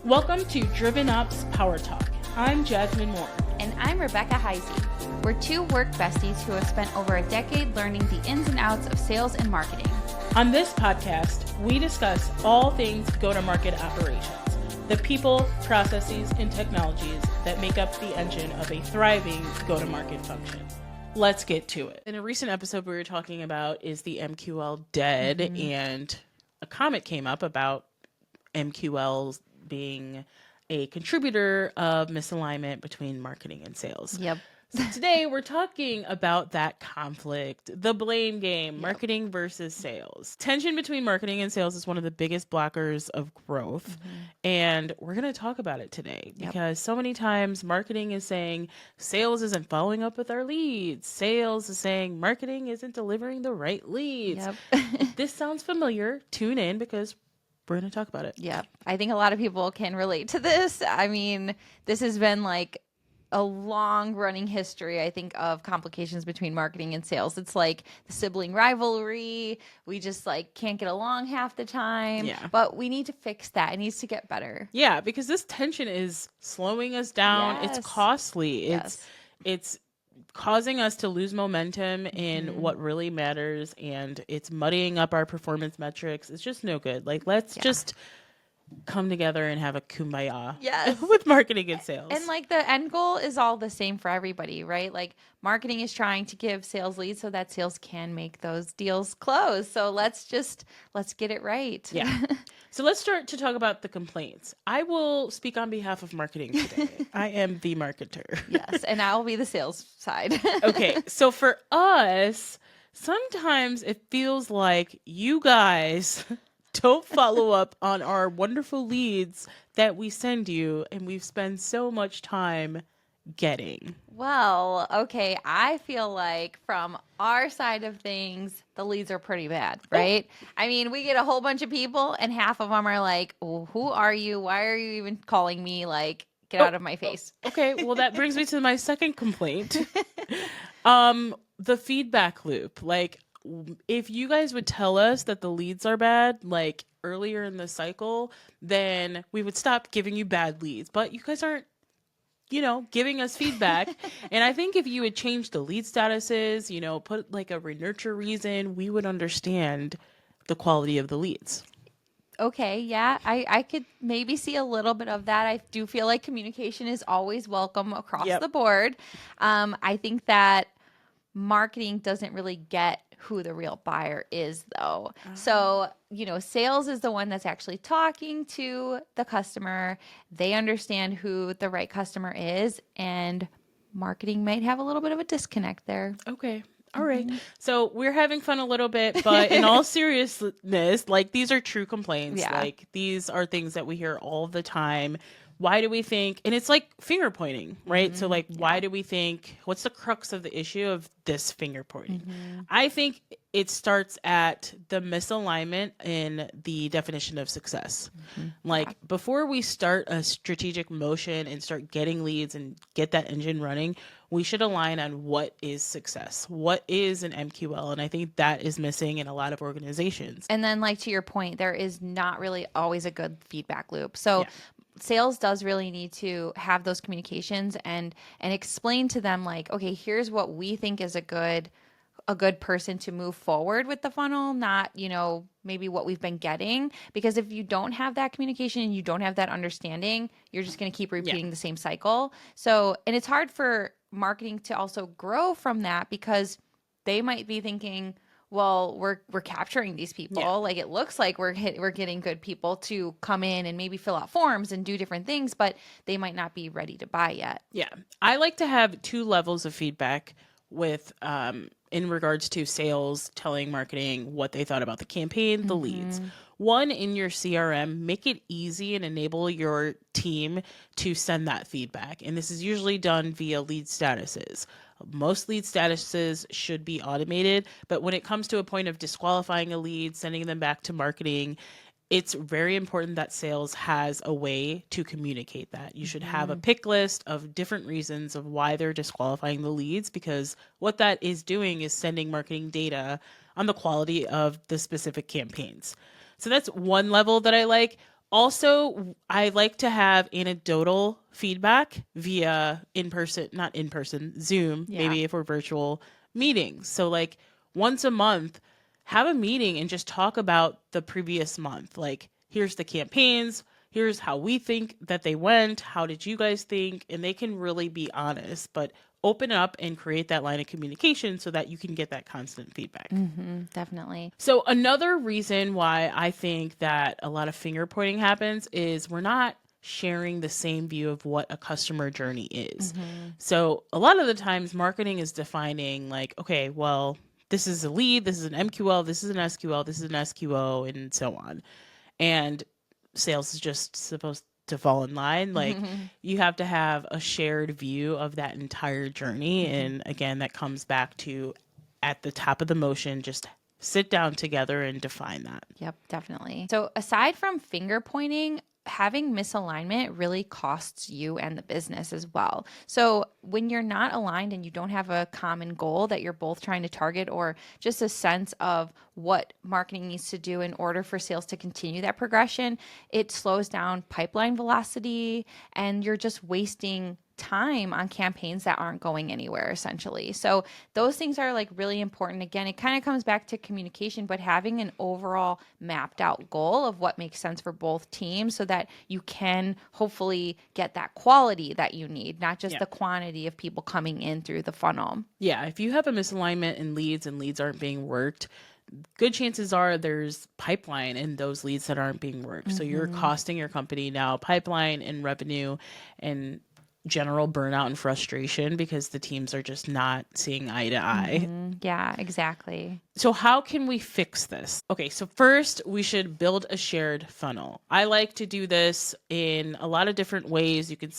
Welcome to Driven Up's Power Talk. I'm Jasmine Moore. And I'm Rebecca Heisey. We're two work besties who have spent over a decade learning the ins and outs of sales and marketing. On this podcast, we discuss all things go-to-market operations, the people, processes, and technologies that make up the engine of a thriving go-to-market function. Let's get to it. In a recent episode we were talking about, is the MQL dead? And a comment came up about MQLs being a contributor of misalignment between marketing and sales. Yep. So today we're talking about that conflict, the blame game, marketing versus sales. Tension between marketing and sales is one of the biggest blockers of growth. And we're going to talk about it today because so many times marketing is saying sales isn't following up with our leads. Sales is saying marketing isn't delivering the right leads. If this sounds familiar, tune in because we're going to talk about it. Yeah. I think a lot of people can relate to this. I mean, this has been like a long running history, I think, of complications between marketing and sales. It's like the sibling rivalry. We just like can't get along half the time. Yeah. But we need to fix that. It needs to get better. Yeah, because this tension is slowing us down. Yes. It's costly. Yes. It's causing us to lose momentum in what really matters, and it's muddying up our performance metrics. It's just no good. Like, let's just come together and have a kumbaya with marketing and sales. And like the end goal is all the same for everybody, right? Like marketing is trying to give sales leads so that sales can make those deals close. So let's get it right. Yeah. So let's start to talk about the complaints. I will speak on behalf of marketing today. I am the marketer. Yes. And I will be the sales side. Okay. So for us, sometimes it feels like you guys don't follow up on our wonderful leads that we send you and we've spent so much time getting. Well, okay. I feel like from our side of things, the leads are pretty bad, right? I mean, we get a whole bunch of people and half of them are like, oh, who are you? Why are you even calling me? Like, get out of my face. Okay. Well, that brings me to my second complaint. The feedback loop. Like, if you guys would tell us that the leads are bad, like earlier in the cycle, then we would stop giving you bad leads. But you guys aren't, giving us feedback. And I think if you would change the lead statuses, put like a re-nurture reason, we would understand the quality of the leads. Okay, yeah, I could maybe see a little bit of that. I do feel like communication is always welcome across the board. I think that marketing doesn't really get who the real buyer is, though. So, sales is the one that's actually talking to the customer. They understand who the right customer is, and marketing might have a little bit of a disconnect there. Okay. All right. So we're having fun a little bit, but in all seriousness, like these are true complaints. Yeah. Like these are things that we hear all the time. Why do we think, and it's like finger pointing, right? So like, why do we think, what's the crux of the issue of this finger pointing? I think it starts at the misalignment in the definition of success. Like before we start a strategic motion and start getting leads and get that engine running, we should align on what is success. What is an MQL? And I think that is missing in a lot of organizations. And then like to your point, there is not really always a good feedback loop. So sales does really need to have those communications and explain to them like, okay, here's what we think is a good person to move forward with the funnel, not, maybe what we've been getting. Because if you don't have that communication and you don't have that understanding, you're just going to keep repeating the same cycle. So, and it's hard for marketing to also grow from that because they might be thinking, well, we're capturing these people. Yeah. Like it looks like we're getting good people to come in and maybe fill out forms and do different things, but they might not be ready to buy yet. Yeah. I like to have two levels of feedback with in regards to sales telling marketing what they thought about the campaign, the leads. One, in your CRM, make it easy and enable your team to send that feedback. And this is usually done via lead statuses. Most lead statuses should be automated, but when it comes to a point of disqualifying a lead, sending them back to marketing, it's very important that sales has a way to communicate that. You should have a pick list of different reasons of why they're disqualifying the leads, because what that is doing is sending marketing data on the quality of the specific campaigns. So that's one level that I like. Also, I like to have anecdotal feedback via not in person, Zoom, Yeah. maybe if we're virtual meetings. So, like, once a month, have a meeting and just talk about the previous month. Like, here's the campaigns, here's how we think that they went, how did you guys think? And they can really be honest, but open up and create that line of communication so that you can get that constant feedback. Definitely. So another reason why I think that a lot of finger pointing happens is we're not sharing the same view of what a customer journey is. So a lot of the times marketing is defining like, okay, well, this is a lead, this is an MQL, this is an SQL, this is an SQO, and so on. And sales is just supposed to fall in line. Like you have to have a shared view of that entire journey. And again, that comes back to at the top of the motion, just sit down together and define that. Yep, definitely. So aside from finger pointing, having misalignment really costs you and the business as well. So when you're not aligned and you don't have a common goal that you're both trying to target, or just a sense of what marketing needs to do in order for sales to continue that progression, it slows down pipeline velocity and you're just wasting time on campaigns that aren't going anywhere essentially. So those things are like really important. Again, it kind of comes back to communication, but having an overall mapped out goal of what makes sense for both teams so that you can hopefully get that quality that you need, not just the quantity of people coming in through the funnel. Yeah, if you have a misalignment in leads and leads aren't being worked, good chances are there's pipeline in those leads that aren't being worked. So you're costing your company now pipeline and revenue and general burnout and frustration because the teams are just not seeing eye to eye. Yeah, exactly. So how can we fix this? Okay, so first we should build a shared funnel. I like to do this in a lot of different ways. You can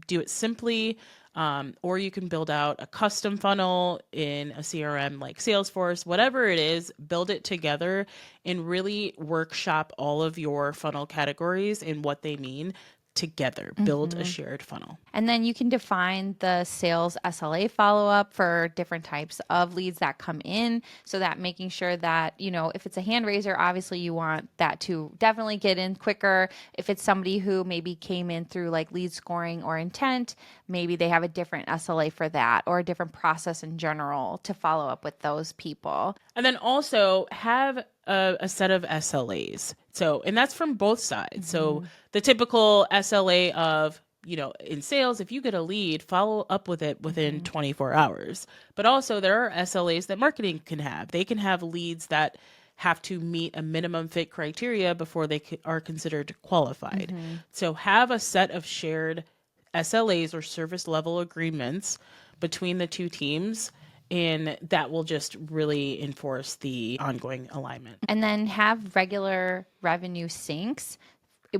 do it simply, or you can build out a custom funnel in a CRM like Salesforce, whatever it is, build it together and really workshop all of your funnel categories and what they mean together. Build a shared funnel. And then you can define the sales SLA follow up for different types of leads that come in, so that making sure that, you know, if it's a hand raiser, obviously you want that to definitely get in quicker. If it's somebody who maybe came in through like lead scoring or intent, maybe they have a different SLA for that, or a different process in general to follow up with those people. And then also have a set of SLAs. So, and that's from both sides. So the typical SLA of, you know, in sales, if you get a lead, follow up with it within 24 hours. But also there are SLAs that marketing can have. They can have leads that have to meet a minimum fit criteria before they are considered qualified. So have a set of shared SLAs or service level agreements between the two teams, and that will just really enforce the ongoing alignment. And then have regular revenue syncs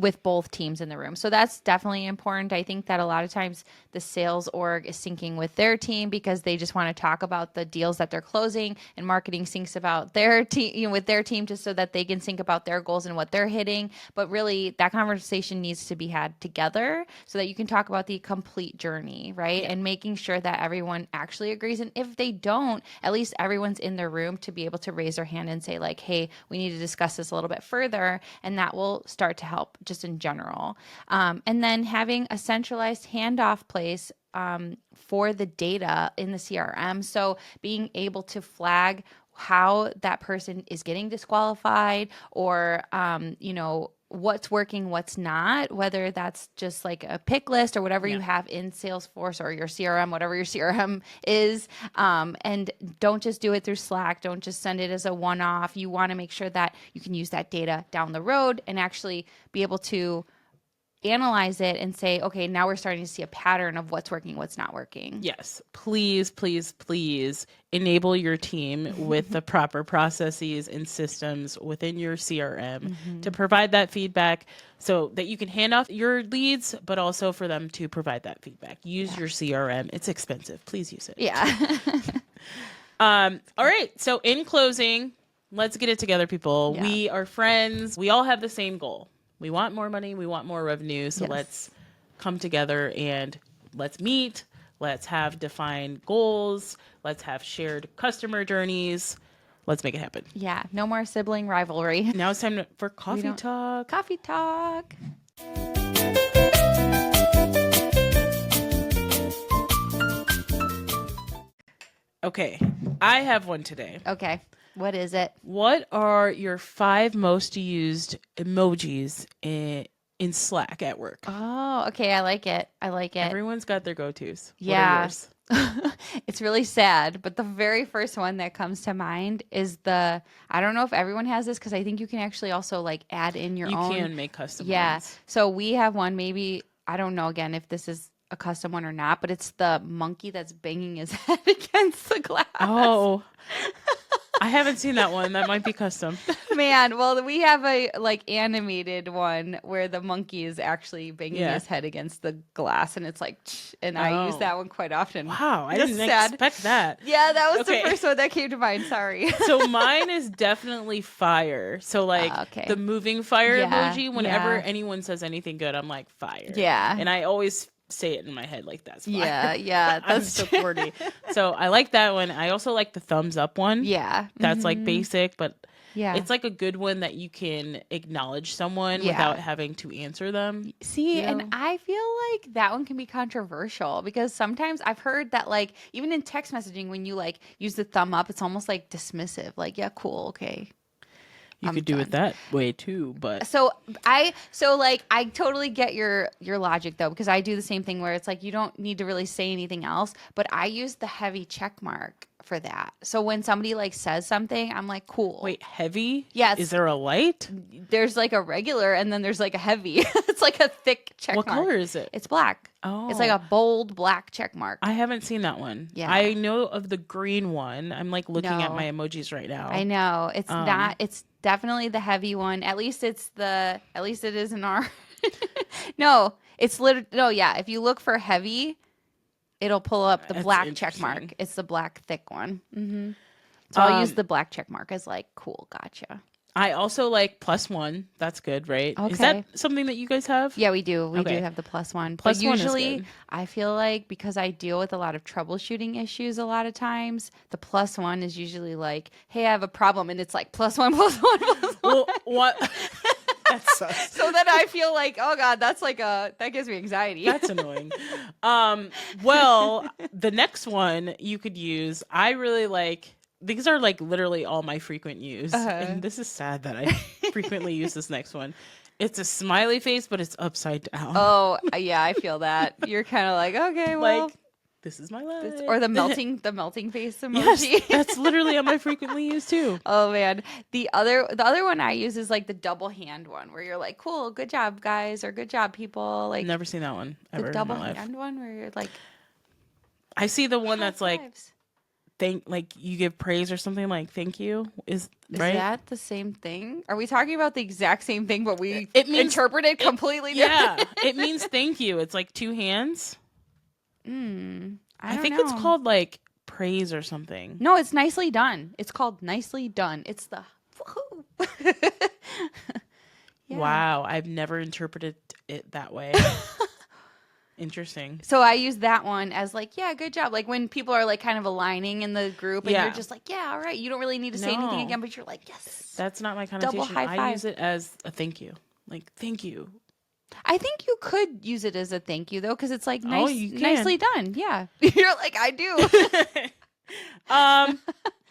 with both teams in the room. So that's definitely important. I think that a lot of times the sales org is syncing with their team because they just want to talk about the deals that they're closing, and marketing syncs about their team, you know, with their team, just so that they can sync about their goals and what they're hitting. But really that conversation needs to be had together so that you can talk about the complete journey, right? Yeah. And making sure that everyone actually agrees. And if they don't, at least everyone's in their room to be able to raise their hand and say like, hey, we need to discuss this a little bit further. And that will start to help just in general. And then having a centralized handoff place for the data in the CRM. So being able to flag how that person is getting disqualified, or, you know, what's working, what's not, whether that's just like a pick list or whatever you have in Salesforce or your CRM, whatever your CRM is. And don't just do it through Slack. Don't just send it as a one-off. You want to make sure that you can use that data down the road and actually be able to analyze it and say, okay, now we're starting to see a pattern of what's working, what's not working. Yes, please, please, please enable your team with the proper processes and systems within your CRM to provide that feedback so that you can hand off your leads, but also for them to provide that feedback. Use your CRM. It's expensive. Please use it. Yeah. All right. So in closing, let's get it together, people. Yeah. We are friends. We all have the same goal. We want more money. We want more revenue. So let's come together and let's meet. Let's have defined goals. Let's have shared customer journeys. Let's make it happen. Yeah. No more sibling rivalry. Now it's time for coffee talk. Coffee talk. Okay. I have one today. Okay. What is it? What are your 5 most used emojis in Slack at work? Oh, okay. I like it. Everyone's got their go-tos. Yeah. What are yours? It's really sad, but the very first one that comes to mind is I don't know if everyone has this because I think you can actually also like add in your own. You can make custom Yeah. ones. So we have one, maybe, I don't know again if this is a custom one or not, but it's the monkey that's banging his head against the glass. Oh, I haven't seen that one. That might be custom. Man, well, we have a like animated one where the monkey is actually banging his head against the glass, and it's like, and I use that one quite often. Wow, I Just didn't sad. expect that. Yeah, that was the first one that came to mind. Sorry. So mine is definitely fire. So like the moving fire emoji. Whenever anyone says anything good, I'm like fire. Yeah, and I always say it in my head like that's fire. Yeah, I'm so corny. So I like that one. I also like the thumbs up one. Yeah, that's like basic, but yeah, it's like a good one that you can acknowledge someone without having to answer them. See, and I feel like that one can be controversial because sometimes I've heard that like even in text messaging when you like use the thumb up, it's almost like dismissive. Like, yeah, cool, okay. You could do it that way too, but so I totally get your logic though, because I do the same thing where it's like you don't need to really say anything else, but I use the heavy check mark for that. So when somebody like says something, I'm like, cool. Wait, heavy? Yes. Is there a light? There's like a regular and then there's like a heavy. It's like a thick check mark. What color is it? It's black. Oh. It's like a bold black check mark. I haven't seen that one. Yeah. I know of the green one. I'm like looking at my emojis right now. I know. It's not, it's definitely the heavy one. At least it is in our, no, it's literally, no, yeah. If you look for heavy, it'll pull up the black check mark. It's the black thick one. Mm-hmm. So I'll use the black check mark as like, cool, gotcha. I also like +1. That's good, right? Okay. Is that something that you guys have? Yeah, we do. We do have the +1. But usually, I feel like because I deal with a lot of troubleshooting issues a lot of times, the +1 is usually like, hey, I have a problem. And it's like +1, +1. Well, what? That sucks. So then I feel like, oh God, that gives me anxiety. That's annoying. Well, the next one you could use, I really like. These are like literally all my frequent use. And this is sad that I frequently use this next one. It's a smiley face, but it's upside down. Oh, yeah, I feel that. You're kind of like, okay, well. Like, this is my life. Or the melting face emoji. Yes, that's literally on my frequently used too. Oh man. The other one I use is like the double hand one where you're like, cool, good job guys, or good job people. Like never seen that one ever. The double in my life. hand one where you're like, I see the one that's like like you give praise or something like thank you is right? That the same thing? Are we talking about the exact same thing but we interpret it completely different? Yeah, it means thank you. It's like 2 hands. I think know. it's called like praise or something. No, it's nicely done. It's called nicely done. It's the woohoo. Yeah. Wow, I've never interpreted it that way. Interesting. So I use that one as like, yeah, good job. Like when people are like kind of aligning in the group and you're just like, yeah, all right. You don't really need to say anything again, but you're like, yes. That's not my connotation. Double high five. I use it as a thank you. Like, thank you. I think you could use it as a thank you though, because it's like nice, you can. nicely done. Yeah. You're like, I do.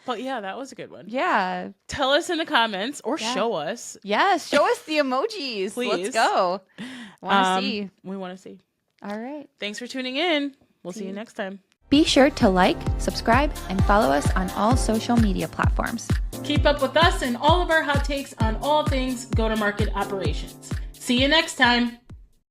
But yeah, that was a good one. Yeah. Tell us in the comments or show us. Yes, show us the emojis. Please. Let's go. Want to see. We want to see. All right. Thanks for tuning in. We'll see you next time. Be sure to like, subscribe, and follow us on all social media platforms. Keep up with us and all of our hot takes on all things go-to-market operations. See you next time.